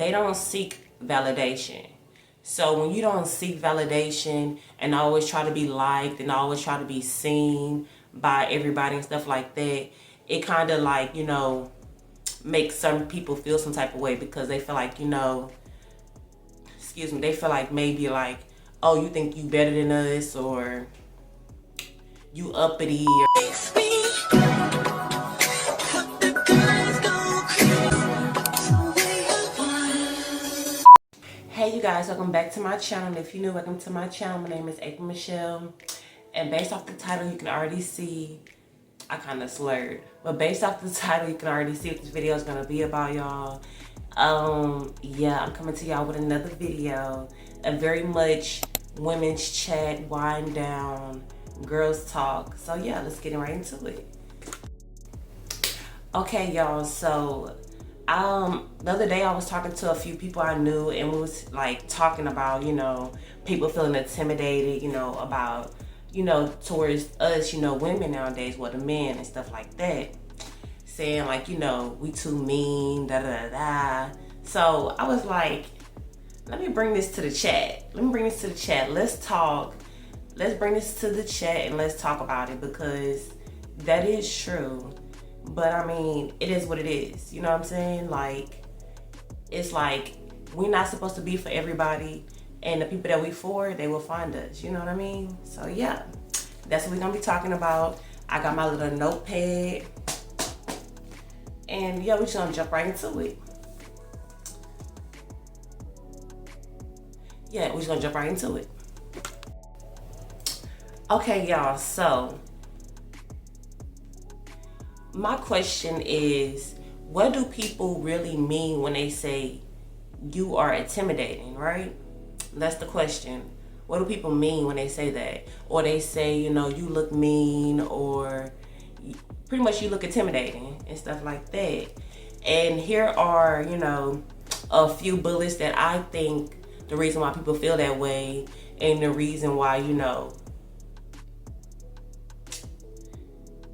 they don't seek validation. So when you don't seek validation and always try to be liked and always try to be seen by everybody and stuff like that, it kind of like, makes some people feel some type of way because they feel like, they feel like maybe like, oh, you think you better than us, or you uppity, or hey you guys, welcome back to my channel. And if you're new, welcome to my channel. My name is Its.AprilMichelle, and based off the title you can already see I kind of slurred, but based off the title you can already see what this video is going to be about, y'all. Yeah, I'm coming to y'all with another video, a very much women's chat, wind down, girls talk. So yeah, let's get right into it. Okay y'all, so the other day I was talking to a few people I knew, and we was like talking about, people feeling intimidated, about, towards us, women nowadays, well, the men and stuff like that, saying like, we too mean, da da da da. So I was like, let me bring this to the chat. Let's talk. Let's bring this to the chat and let's talk about it, because that is true. But I mean, it is what it is. You know what I'm saying? Like, it's like we're not supposed to be for everybody, and the people that we for, they will find us. You know what I mean? So yeah, that's what we're gonna be talking about. I got my little notepad, and yeah, we're just gonna jump right into it. Yeah, we're just gonna jump right into it. Okay, y'all. So my question is, what do people really mean when they say you are intimidating, right? That's the question. What do people mean when they say that? Or they say, you look mean, or pretty much you look intimidating and stuff like that. And here are, a few bullets that I think the reason why people feel that way, and the reason why,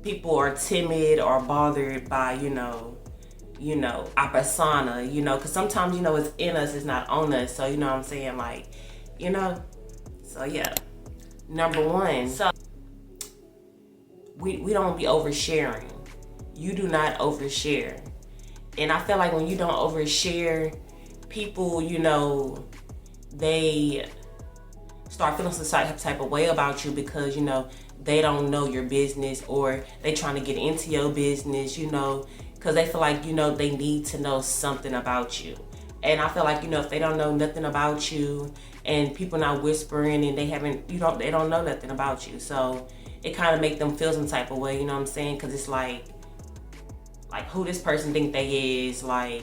people are timid or bothered by, our persona, because sometimes, it's in us, it's not on us. So, you know what I'm saying? Like, so yeah. Number one, so we don't be oversharing. You do not overshare. And I feel like when you don't overshare, people, they start feeling some type of way about you because, they don't know your business, or they trying to get into your business, because they feel like, they need to know something about you. And I feel like, if they don't know nothing about you, and people not whispering, and they don't know nothing about you, so it kind of make them feel some type of way, you know what I'm saying? Because it's like who this person think they is, like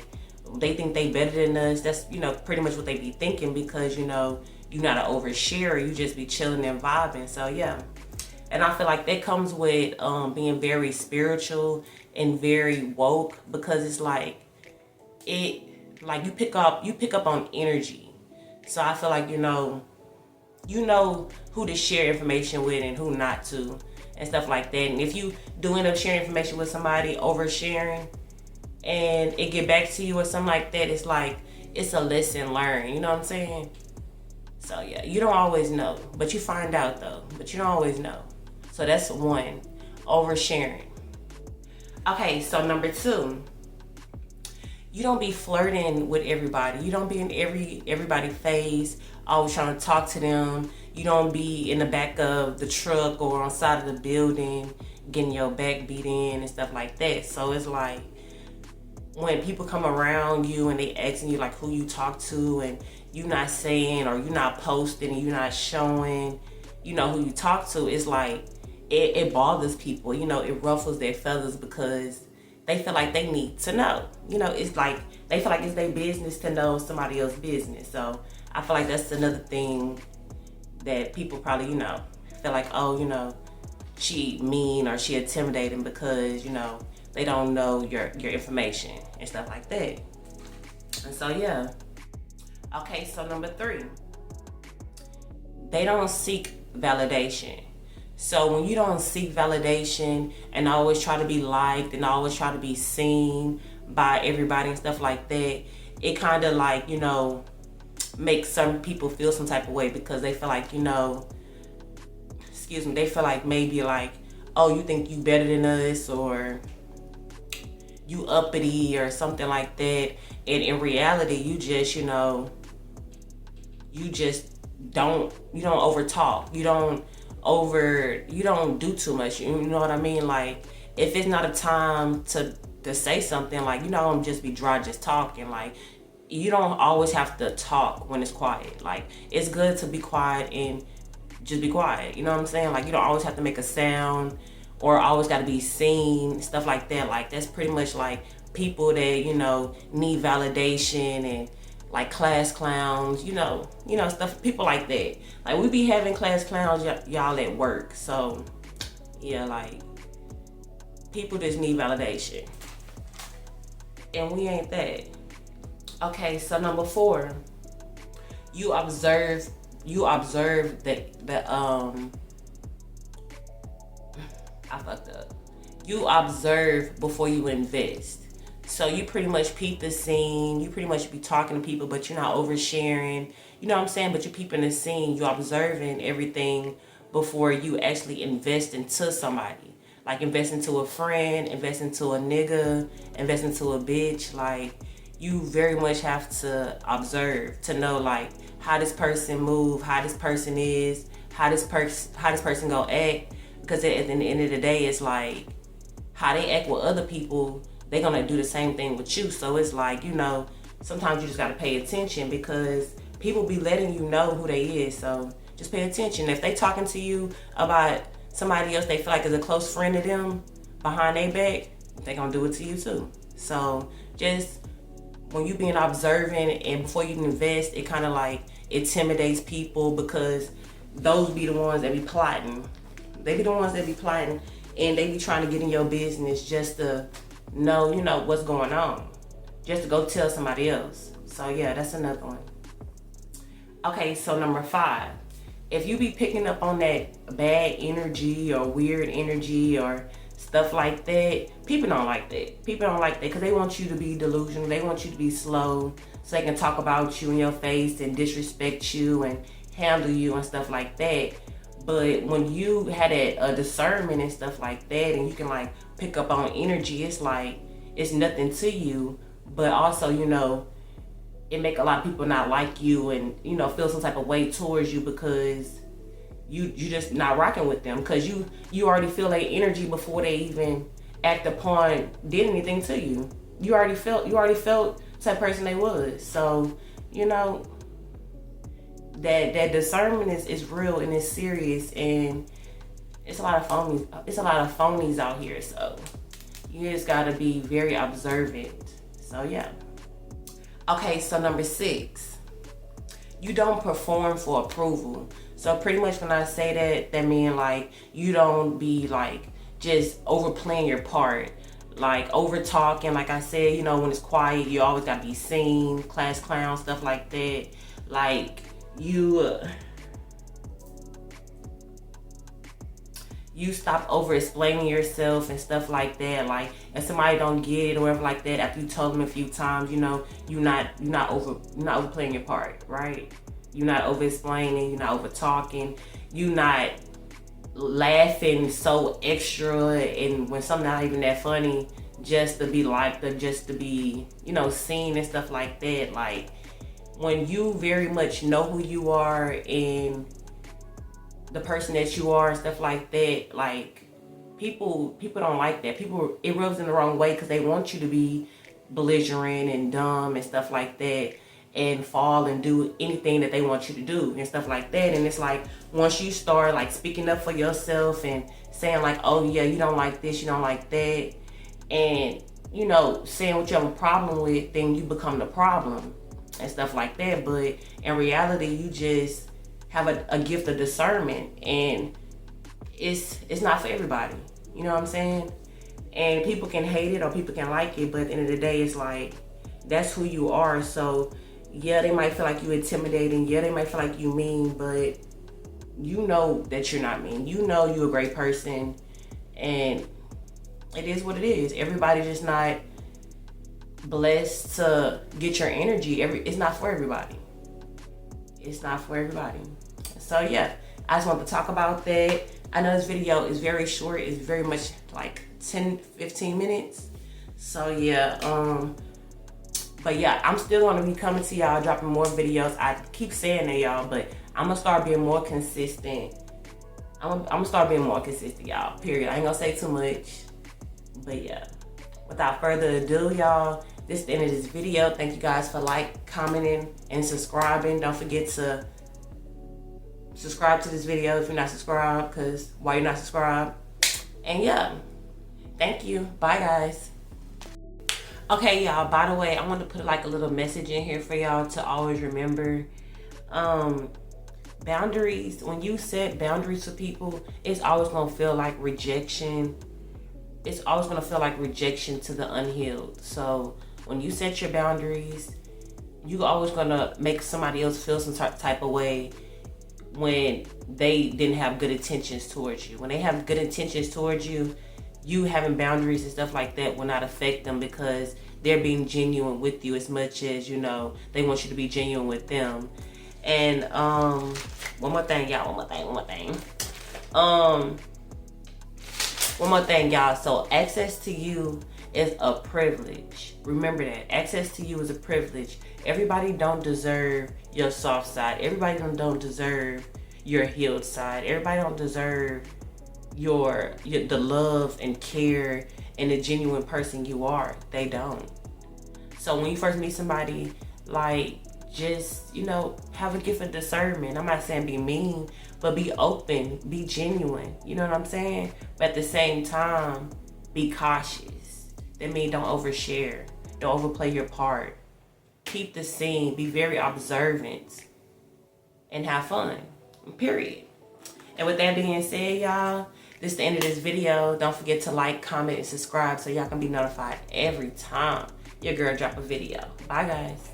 they think they better than us. That's, pretty much what they be thinking, because, you're not an oversharer, you just be chilling and vibing. So yeah. And I feel like that comes with being very spiritual and very woke, because it's like you pick up on energy. So I feel like, you know who to share information with and who not to, and stuff like that. And if you do end up sharing information with somebody, oversharing, and it get back to you or something like that, it's like it's a lesson learned. You know what I'm saying? So yeah, you don't always know, but you find out though. But you don't always know. So that's one, oversharing. Okay, so number two, you don't be flirting with everybody. You don't be in everybody's face, always trying to talk to them. You don't be in the back of the truck or on the side of the building getting your back beat in and stuff like that. So it's like when people come around you and they asking you like who you talk to, and you not saying, or you not posting, and you not showing, who you talk to, it's like it bothers people. It ruffles their feathers, because they feel like they need to know. It's like they feel like it's their business to know somebody else's business. So I feel like that's another thing that people probably, feel like, oh, she mean or she intimidating because, they don't know your information and stuff like that. And so yeah. Okay, so number three, they don't seek validation. So when you don't seek validation and always try to be liked and always try to be seen by everybody and stuff like that, it kind of like, you know, makes some people feel some type of way because they feel like, you know, excuse me, they feel like maybe like, oh, you think you better than us, or you uppity or something like that. And in reality, you just, you know, you just you don't over talk. You don't do too much. You know what I mean? Like, if it's not a time to say something, like, you know, I'm just be dry just talking. Like, you don't always have to talk when it's quiet. Like, it's good to be quiet and just be quiet. You know what I'm saying? Like, you don't always have to make a sound or always got to be seen, stuff like that. Like, that's pretty much like people that, you know, need validation, and like class clowns, you know, stuff, people like that. Like, we be having class clowns, y'all at work. So yeah, like, people just need validation, and we ain't that. Okay, so number 4, you observe I fucked up. You observe before you invest. So you pretty much peep the scene. You pretty much be talking to people, but you're not oversharing. You know what I'm saying? But you're peeping the scene. You're observing everything before you actually invest into somebody. Like, invest into a friend, invest into a nigga, invest into a bitch. Like, you very much have to observe to know, like, how this person move, how this person is, how this person gonna act. Because at the end of the day, it's like, how they act with other people, they gonna do the same thing with you. So it's like, you know, sometimes you just gotta pay attention, because people be letting you know who they is. So just pay attention. If they talking to you about somebody else they feel like is a close friend of them behind their back, they gonna do it to you too. So just when you being observant and before you invest, it kind of like intimidates people, because those be the ones that be plotting. They be the ones that be plotting, and they be trying to get in your business just to know, you know, what's going on, just to go tell somebody else. So yeah, that's another one. Okay, so number 5, if you be picking up on that bad energy or weird energy or stuff like that, people don't like that. People don't like that because they want you to be delusional. They want you to be slow so they can talk about you in your face and disrespect you and handle you and stuff like that. But when you had a discernment and stuff like that, and you can like pick up on energy, it's like it's nothing to you. But also, you know, it make a lot of people not like you and, you know, feel some type of way towards you, because you just not rocking with them, because you already feel their energy before they even act upon did anything to you. You already felt the type of person they was. So, you know, that discernment is real and it's serious, and it's a lot of phonies out here. So you just gotta be very observant. So yeah. Okay, so number 6, you don't perform for approval. So pretty much when I say that mean like you don't be like just overplaying your part, like over talking. Like I said, you know, when it's quiet, you always gotta be seen, class clown, stuff like that. Like you stop over explaining yourself and stuff like that. Like, if somebody don't get it or whatever like that, after you told them a few times, you know, you're not overplaying your part, right? You're not over explaining, you're not over talking, you're not laughing so extra and when something not even that funny, just to be liked or just to be, you know, seen and stuff like that. Like, when you very much know who you are and the person that you are and stuff like that, like, people don't like that. People, it rubs in the wrong way because they want you to be belligerent and dumb and stuff like that, and fall and do anything that they want you to do and stuff like that. And it's like, once you start like speaking up for yourself and saying like, oh yeah, you don't like this, you don't like that, and, you know, saying what you have a problem with, then you become the problem and stuff like that. But in reality, you just have a gift of discernment, and it's not for everybody. You know what I'm saying? And people can hate it or people can like it, but at the end of the day, it's like, that's who you are. So yeah, they might feel like you intimidating. Yeah, they might feel like you mean, but you know that you're not mean. You know you're a great person, and it is what it is. Everybody just not blessed to get your energy. It's not for everybody. It's not for everybody. So yeah, I just wanted to talk about that. I know this video is very short. It's very much like 10-15 minutes. So yeah, but yeah, I'm still gonna be coming to y'all, dropping more videos. I keep saying that, y'all, but I'm gonna start being more consistent. I'm gonna start being more consistent, y'all, period. I ain't gonna say too much, but yeah. Without further ado, y'all, this is the end of this video. Thank you guys for commenting, and subscribing. Don't forget to subscribe to this video if you're not subscribed, because why you're not subscribed. And yeah, thank you. Bye, guys. Okay, y'all, by the way, I want to put like a little message in here for y'all to always remember. Boundaries, when you set boundaries for people, it's always going to feel like rejection. It's always going to feel like rejection to the unhealed. So when you set your boundaries, you're always going to make somebody else feel some type of way when they didn't have good intentions towards you. When they have good intentions towards you, you having boundaries and stuff like that will not affect them, because they're being genuine with you as much as, you know, they want you to be genuine with them. And one more thing, y'all. One more thing, y'all. So access to you is a privilege. Remember that. Access to you is a privilege. Everybody don't deserve your soft side. Everybody don't deserve your healed side. Everybody don't deserve the love and care and the genuine person you are. They don't. So when you first meet somebody, like, just, you know, have a gift of discernment. I'm not saying be mean, but be open, be genuine. You know what I'm saying? But at the same time, be cautious. That means don't overshare. Don't overplay your part. Keep the scene. Be very observant. And have fun. Period. And with that being said, y'all, this is the end of this video. Don't forget to like, comment, and subscribe so y'all can be notified every time your girl drop a video. Bye, guys.